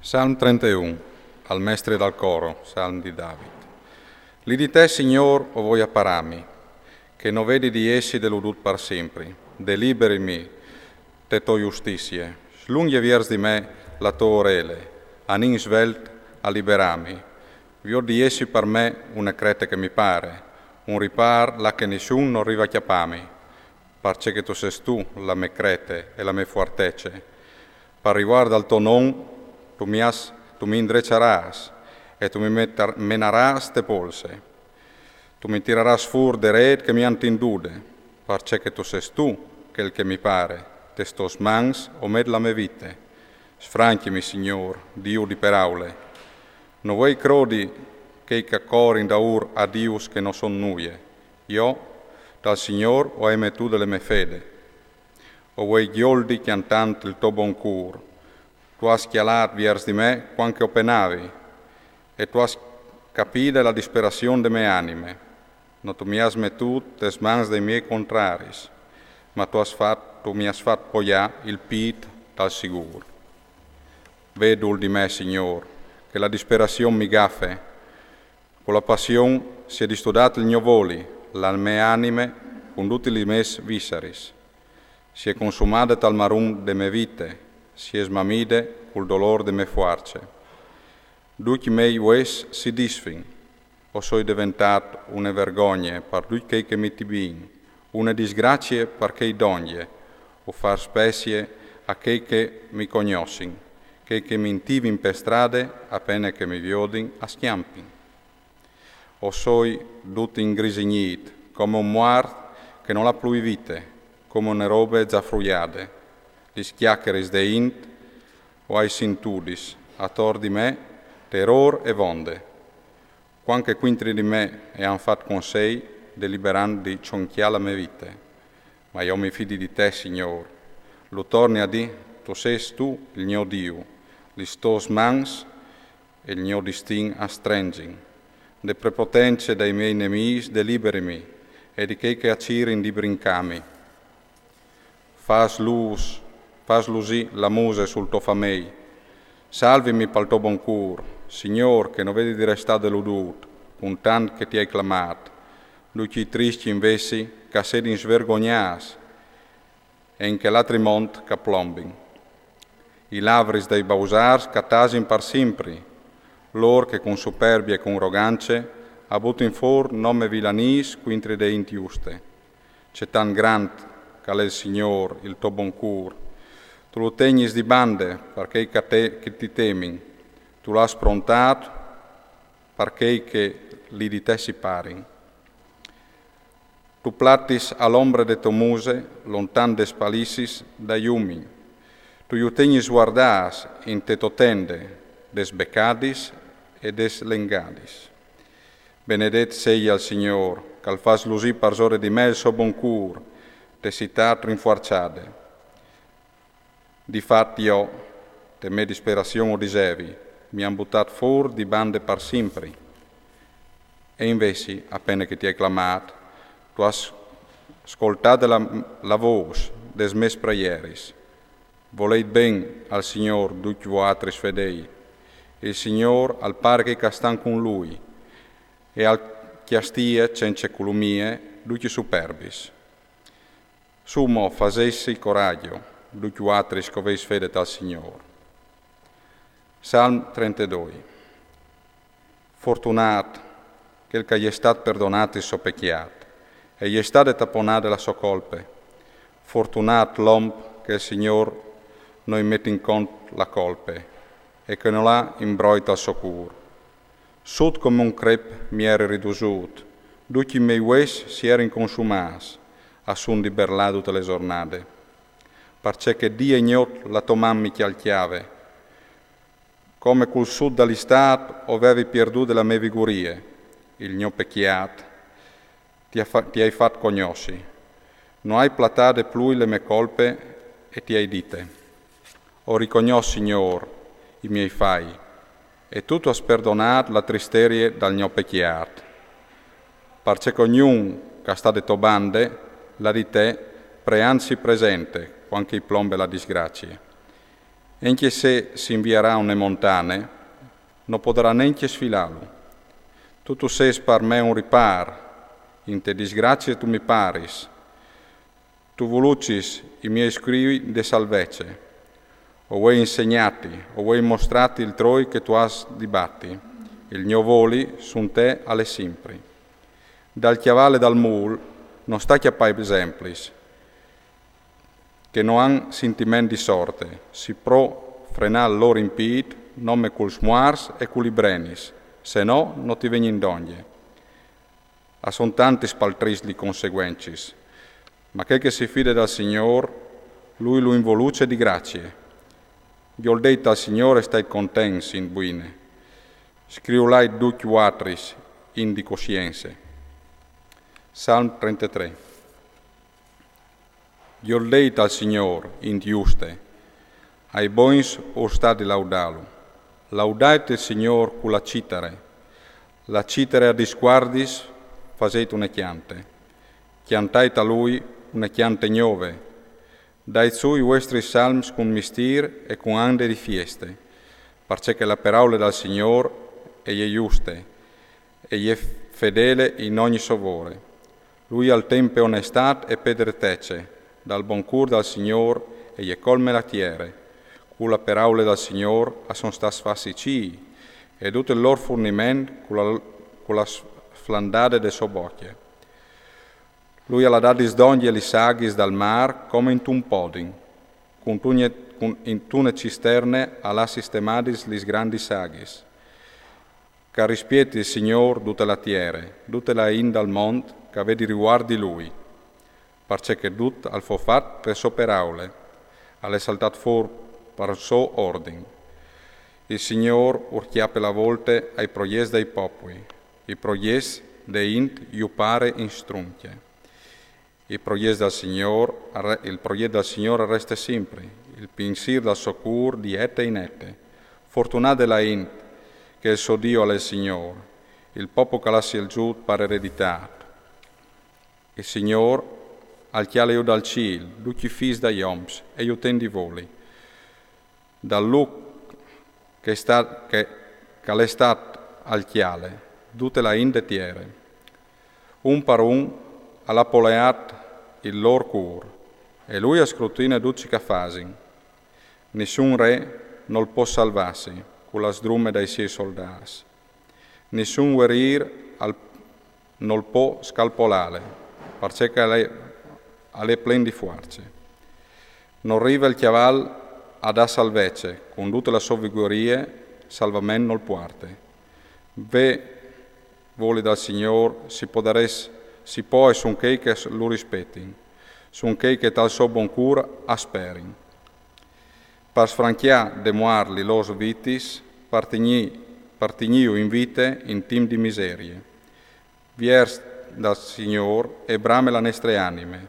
Salm 31, al mestre dal coro, Salm di David. Li di te, Signor, o voi apparami, che non vedi di essi deludut par sempre. Deliberimi te to justizie. Slunghe viers di me la to orele, anin svelt a liberami. Vi di essi per me una crete che mi pare, un ripar la che nessun non riva chiappami, parce che tu ses tu la me crete e la me fortece. Per riguardo al tuo non, tu mi indrecciarás e tu mi menarás te polse. Tu mi tirarás fur de red che mi antindude, parce che tu ses tu quel che mi pare, te stos mans o med la me vite. Sfranchimi, Signor, Dio di peraule. No vuoi crodi che corin da ur a Dius che non son nuie. Io, dal Signor, o eme tu delle me fede. O vuoi ghioldi chiantant il tuo bon cur. Tu has chialat viers di me quanche openavi, e tu has capide la disperazione de me anime. No tu mi has metut tes mans dei miei contraris, ma tu mi has fat poià il pit dal sigur. Vedul di me, Signor, che la disperazione mi gaffe, con la passione si è distudato il mio voli, la me anime conduti li mes visaris. Si è consumata tal marum de me vite, si è smamide col dolor de me fuarce. Duc mei ues si disfin, o soi diventato una vergogna per duc che mi tibin, una disgrazia per che dogne, o far specie a che mi cognossin, che mi intivin per strade appena che mi viodin a schiampin. O soi dut ingrisegnit, come un muart che non ha più vite, come una robe già fruiade. Gli schiaccheris de int, o ai sintudis, attor di me, terror e vonde. Quanche quintri di me e han fat consei, deliberando di cionchia la me vite. Ma io mi fidi di te, Signor. Lo torni a di, tu ses tu il mio Dio, li stos mans e il mio distin a strengin. De prepotenze dei miei nemis deliberimi, e di che accirin di brincami. Fas lusi la muse sul tuo famei. Salvimi pal tuo bon cur, Signor, che non vedi di restare deludut, un tant che ti hai clamat. Luci tristi invece, che sedi in svergognas, e in che l'altri mont che plombin. I lavris dei bausars catasin par simpri, lor che con superbia e con rogance abut in for nome vilanis quintri de intiuste. C'è tan grand che l'è il Signor, il tuo bon cur. Tu lo tegnis di bande, perché che ti temin. Tu l'has prontato, perché che li di te si parin. Tu plattis all'ombra de to muse, lontan des palissis da iumi. Tu io tegnis guardas in te to tende, des becadis e des lengadis. Benedet sei al Signor, cal fas lusi parsore di me il so bon cur, te citat rinforciade. Difatti io, te me disperazione o disevi, mi han buttat for di bande par simpri. E invece, appena che ti hai clamat, tu has ascoltato la voce des mes praieris. Voleit ben al Signor duc voatris fedei, il Signor al pare che castan con Lui, e al chiastie cence culumie duci superbis. Sumo fasessi coraggio, duc voatris coveis fedet al Signor. Salm 32. Fortunat quel che gli è stato perdonato il suo pecchiato, e gli è stato tapponato la sua colpe. Fortunat l'uomo che il Signor non mette in conto la colpe, e che non l'ha imbroita al suo cur. Sud come un crep mi era ridusut, duci miei ues si erano consumas, a sun di berlà tutte le giornate. Parce che Dio ignot la tua mamma mi chiave, come col sud dall'istat avevi perduto la mia vigurie, il mio pecchiat, ti hai fatto cognosci. Non hai platate più le mie colpe e ti hai dite, o ricognosci, Signor, i miei fai, e tu has perdonato la tristeria dal mio pecchiat. Parce che ognuno che sta de to bande, la di te, preanzi presente, quanche i plombe la disgrazia. Anche se si invierà une montane, non potrà neanche sfilarlo. Tu sei per me un ripar, in te disgrazie tu mi paris. Tu volucis i miei scrivi de salvece, o vuoi insegnati, o vuoi mostrati il troi che tu has dibatti, il mio voli sun te alle simpri. Dal chiavale e dal mul non sta chiappai esemplis, che non han sentiment di sorte, si pro frenar loro impid, nome cul smuars e cul ibrenis, se no non ti vegni in dogne. A son tanti spaltris li conseguencis, ma che si fide dal Signor, lui lo involuce di grazie. Io deit al Signore stai contents in buine, scriulai duc uatris in di coscienze. Salm 33. Io deit al Signor in giuste, ai boins o stati laudalu. Laudate il Signor con la citere a disguardis facete una chiante. Chiantate a Lui una chiante nuove. Dai su i vostri salms con mistir e con ande di fieste, perché la parola dal Signor è giuste e è fedele in ogni sovore. Lui al tempo onestat e pedretece, dal buon cur dal Signor e gli colme la tiere, con la parola dal Signor a son stas fassicii, e tutto il loro forniment con la sflandade de sobocchie. Lui ha dato d'ogni li saghis dal mar come in tun podin, in tune cisterne alla sistemadis lis grandi saghis. Che rispieti il Signor tutte la tiere, tutte la in dal mont, che vedi riguardi Lui, perché tut al fofat per so paraule, alle saltat for per so ordin. Il Signor urchiape la volte ai proies dei popoli, i proies de int iupare in strunche. Il proies del Signor resta sempre, il pensir del socur di ette in ette. Fortunate la int, che il suo Dio è il Signor, il popolo che la si il giù per eredità. Il Signor al chiale io dal ciel, luci fis da ioms, e io tendi voli. Dal luc che l'è stat al chiale, tutte la inde tiere. Un per un alla poleat il lor cur, e lui a scrutina duci che fasin. Nessun re non può salvarsi, con la sdrume dai suoi soldati. Nessun guerrier non può scalpolare, perché alle plen di forze. Non arriva il chiaval ad a salvece, con tutte le sue vigorie, salvamento non puarte. Ve voli dal Signor si può e son che lo rispettin, son che tal so buon cura asperin. Per sfranchiar de moarli los vitis, partigniu in vite in tim di miserie. Viers dal Signor e brame la nostre anime.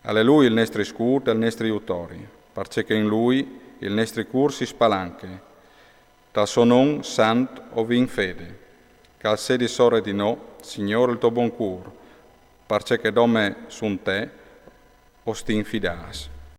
Alleluia il nostro scudo e il nostro aiutori, perché in Lui il nostro cur si spalanche. Dal suo nome sant o in fede, che al sedi sore di no, Signore il tuo buon cur, perché dome sun te, o stin fidas.